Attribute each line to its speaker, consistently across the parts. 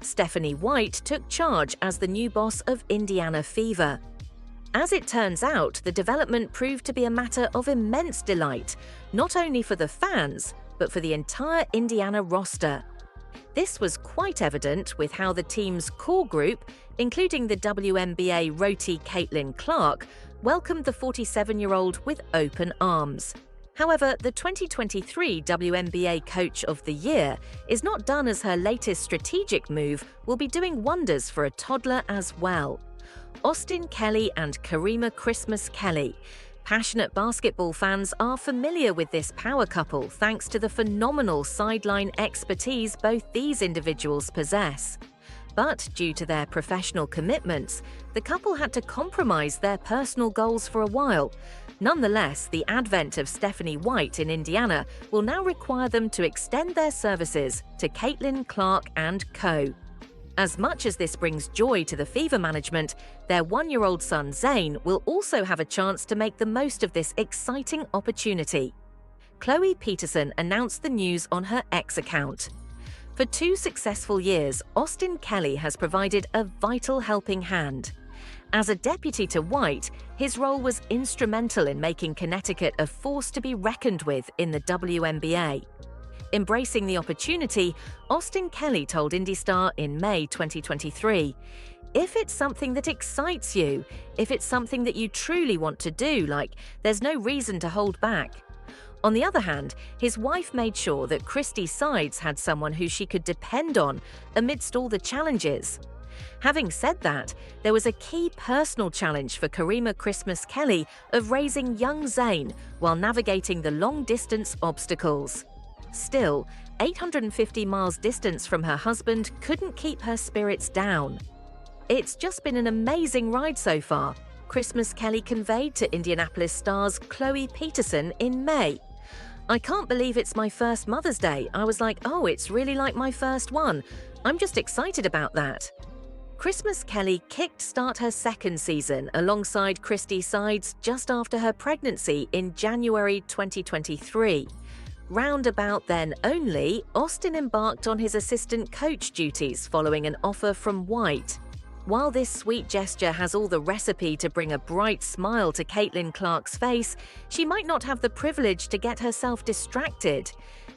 Speaker 1: Stephanie White took charge as the new boss of Indiana Fever. As it turns out, the development proved to be a matter of immense delight, not only for the fans, but for the entire Indiana roster. This was quite evident with how the team's core group, including the WNBA roadie Caitlin Clark, welcomed the 47-year-old with open arms. However, the 2023 WNBA Coach of the Year is not done, as her latest strategic move will be doing wonders for a toddler as well. Austin Kelly and Karima Christmas Kelly. Passionate basketball fans are familiar with this power couple thanks to the phenomenal sideline expertise both these individuals possess. But due to their professional commitments, the couple had to compromise their personal goals for a while. Nonetheless, the advent of Stephanie White in Indiana will now require them to extend their services to Caitlin Clark and co. As much as this brings joy to the Fever management, their one-year-old son Zane will also have a chance to make the most of this exciting opportunity. Chloe Peterson announced the news on her X account. For 2 successful years, Austin Kelly has provided a vital helping hand. As a deputy to White, his role was instrumental in making Connecticut a force to be reckoned with in the WNBA. Embracing the opportunity, Austin Kelly told IndyStar in May 2023, "If it's something that excites you, if it's something that you truly want to do, there's no reason to hold back." On the other hand, his wife made sure that Christy Sides had someone who she could depend on amidst all the challenges. Having said that, there was a key personal challenge for Karima Christmas Kelly of raising young Zane while navigating the long-distance obstacles. Still, 850 miles distance from her husband couldn't keep her spirits down. "It's just been an amazing ride so far," Christmas Kelly conveyed to Indianapolis Star's Chloe Peterson in May. "I can't believe it's my first Mother's Day. I was like, oh, it's really like my first one. I'm just excited about that." Christmas Kelly kicked-start her second season alongside Christy Sides just after her pregnancy in January 2023. Roundabout then only, Austin embarked on his assistant coach duties following an offer from White. While this sweet gesture has all the recipe to bring a bright smile to Caitlin Clark's face, she might not have the privilege to get herself distracted,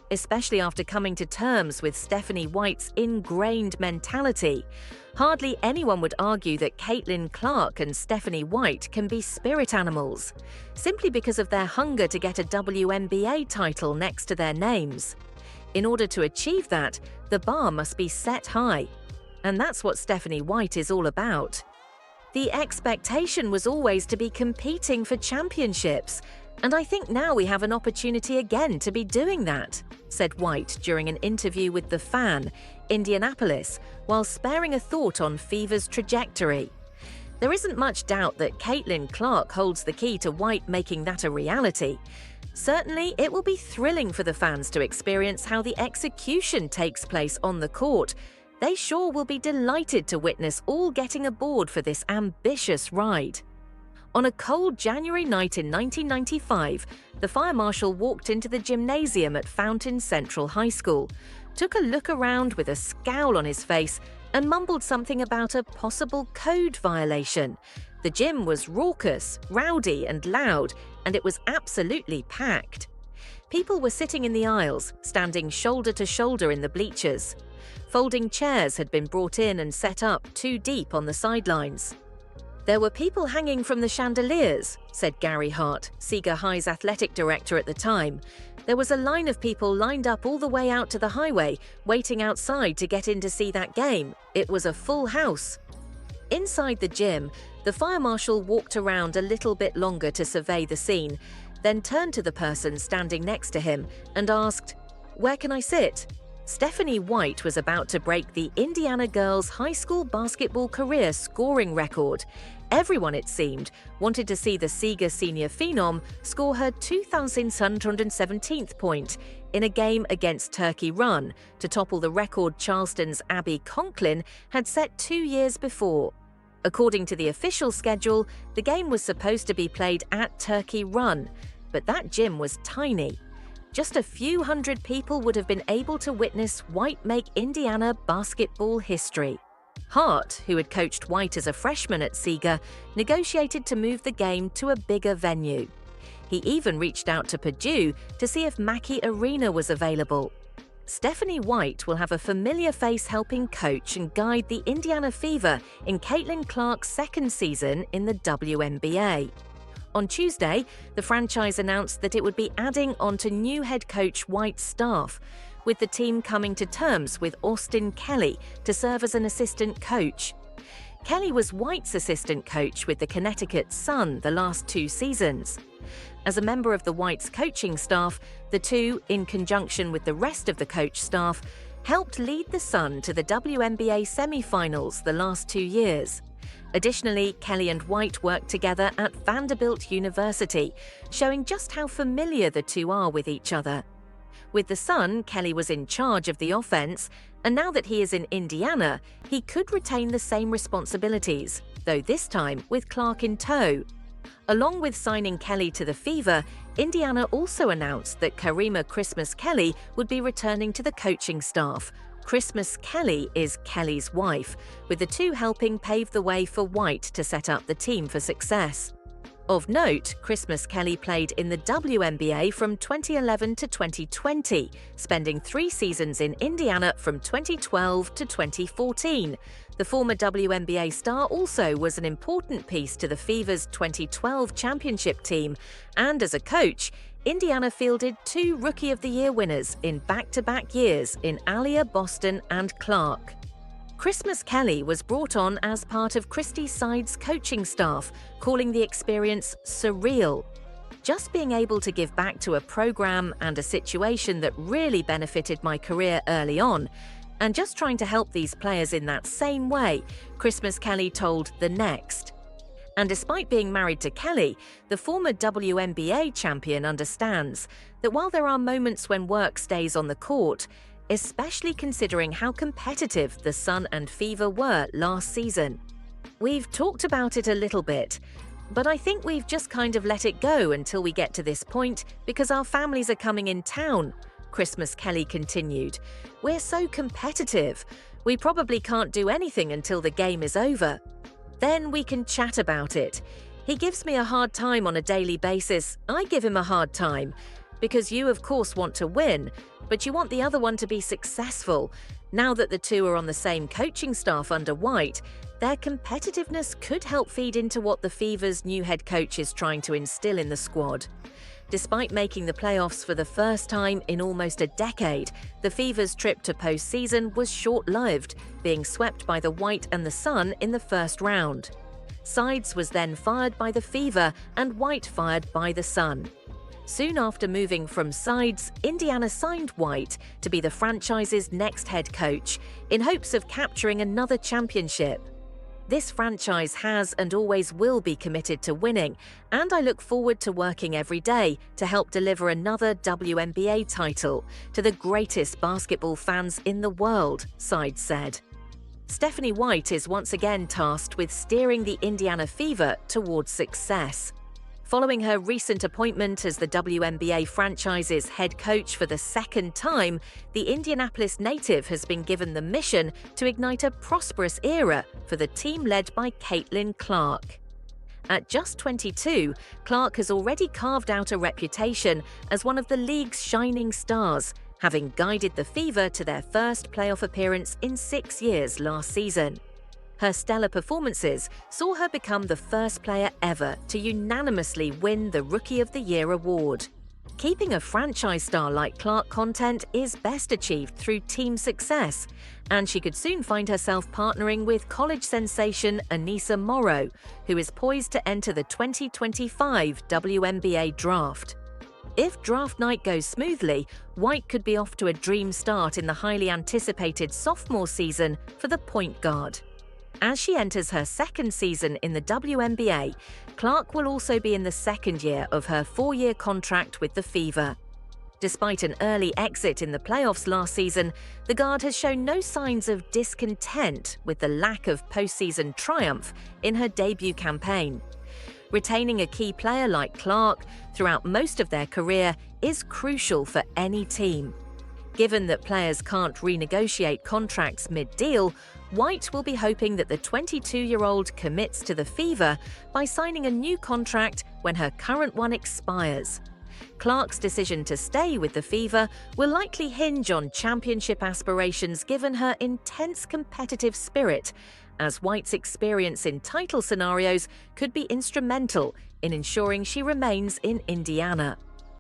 Speaker 1: especially after coming to terms with Stephanie White's ingrained mentality. Hardly anyone would argue that Caitlin Clark and Stephanie White can be spirit animals, simply because of their hunger to get a WNBA title next to their names. In order to achieve that, the bar must be set high. And that's what Stephanie White is all about. The expectation was always to be competing for championships, and I think now we have an opportunity again to be doing that, said White during an interview with The Fan, Indianapolis, while sparing a thought on Fever's trajectory. There isn't much doubt that Caitlin Clark holds the key to White making that a reality. Certainly, it will be thrilling for the fans to experience how the execution takes place on the court. They sure will be delighted to witness all getting aboard for this ambitious ride. On a cold January night in 1995, the fire marshal walked into the gymnasium at Fountain Central High School, took a look around with a scowl on his face, and mumbled something about a possible code violation. The gym was raucous, rowdy, and loud, and it was absolutely packed. People were sitting in the aisles, standing shoulder to shoulder in the bleachers. Folding chairs had been brought in and set up 2 deep on the sidelines. "There were people hanging from the chandeliers," said Gary Hart, Seeger High's athletic director at the time. "There was a line of people lined up all the way out to the highway, waiting outside to get in to see that game. It was a full house." Inside the gym, the fire marshal walked around a little bit longer to survey the scene, then turned to the person standing next to him and asked, "Where can I sit?" Stephanie White was about to break the Indiana girls' high school basketball career scoring record. Everyone, it seemed, wanted to see the Seeger senior phenom score her 2,717th point in a game against Turkey Run to topple the record Charleston's Abby Conklin had set 2 years before. According to the official schedule, the game was supposed to be played at Turkey Run, but that gym was tiny. just a few hundred people would have been able to witness White make Indiana basketball history. Hart, who had coached White as a freshman at Seeger, negotiated to move the game to a bigger venue. He even reached out to Purdue to see if Mackey Arena was available. Stephanie White will have a familiar face helping coach and guide the Indiana Fever in Caitlin Clark's second season in the WNBA. On Tuesday, the franchise announced that it would be adding on to new head coach White's staff, with the team coming to terms with Austin Kelly to serve as an assistant coach. Kelly was White's assistant coach with the Connecticut Sun the last 2 seasons. As a member of the White's coaching staff, the two, in conjunction with the rest of the coach staff, helped lead the Sun to the WNBA semi-finals the last 2 years. Additionally, Kelly and White worked together at Vanderbilt University, showing just how familiar the two are with each other. With the Sun, Kelly was in charge of the offense, and now that he is in Indiana, he could retain the same responsibilities, though this time with Clark in tow. Along with signing Kelly to the Fever, Indiana also announced that Karima Christmas Kelly would be returning to the coaching staff. Christmas Kelly is Kelly's wife, with the two helping pave the way for White to set up the team for success. Of note, Christmas Kelly played in the WNBA from 2011 to 2020, spending 3 seasons in Indiana from 2012 to 2014. The former WNBA star also was an important piece to the Fever's 2012 championship team, and as a coach, Indiana fielded 2 Rookie of the Year winners in back-to-back years in Alia Boston and Clark. Christmas Kelly was brought on as part of Christy Side's coaching staff, calling the experience surreal. Just being able to give back to a program and a situation that really benefited my career early on, and just trying to help these players in that same way, Christmas Kelly told The Next. And despite being married to Kelly, the former WNBA champion understands that while there are moments when work stays on the court, especially considering how competitive the Sun and Fever were last season. We've talked about it a little bit, but I think we've just kind of let it go until we get to this point because our families are coming in town, Christmas Kelly continued. We're so competitive. We probably can't do anything until the game is over. Then we can chat about it. He gives me a hard time on a daily basis. I give him a hard time. Because you, of course, want to win, but you want the other one to be successful. Now that the two are on the same coaching staff under White, their competitiveness could help feed into what the Fever's new head coach is trying to instill in the squad. Despite making the playoffs for the first time in almost a decade, the Fever's trip to postseason was short-lived, being swept by the White and the Sun in the first round. Sides was then fired by the Fever and White fired by the Sun. Soon after moving from Sides, Indiana signed White to be the franchise's next head coach, in hopes of capturing another championship. This franchise has and always will be committed to winning, and I look forward to working every day to help deliver another WNBA title to the greatest basketball fans in the world, Sides said. Stephanie White is once again tasked with steering the Indiana Fever towards success. Following her recent appointment as the WNBA franchise's head coach for the second time, the Indianapolis native has been given the mission to ignite a prosperous era for the team led by Caitlin Clark. At just 22, Clark has already carved out a reputation as one of the league's shining stars, having guided the Fever to their first playoff appearance in 6 years last season. Her stellar performances saw her become the first player ever to unanimously win the Rookie of the Year award. Keeping a franchise star like Clark content is best achieved through team success, and she could soon find herself partnering with college sensation Anissa Morrow, who is poised to enter the 2025 WNBA draft. If draft night goes smoothly, White could be off to a dream start in the highly anticipated sophomore season for the point guard. As she enters her second season in the WNBA, Clark will also be in the second year of her 4-year contract with the Fever. Despite an early exit in the playoffs last season, the guard has shown no signs of discontent with the lack of postseason triumph in her debut campaign. Retaining a key player like Clark throughout most of their career is crucial for any team. Given that players can't renegotiate contracts mid-deal, White will be hoping that the 22-year-old commits to the Fever by signing a new contract when her current one expires. Clark's decision to stay with the Fever will likely hinge on championship aspirations given her intense competitive spirit, as White's experience in title scenarios could be instrumental in ensuring she remains in Indiana.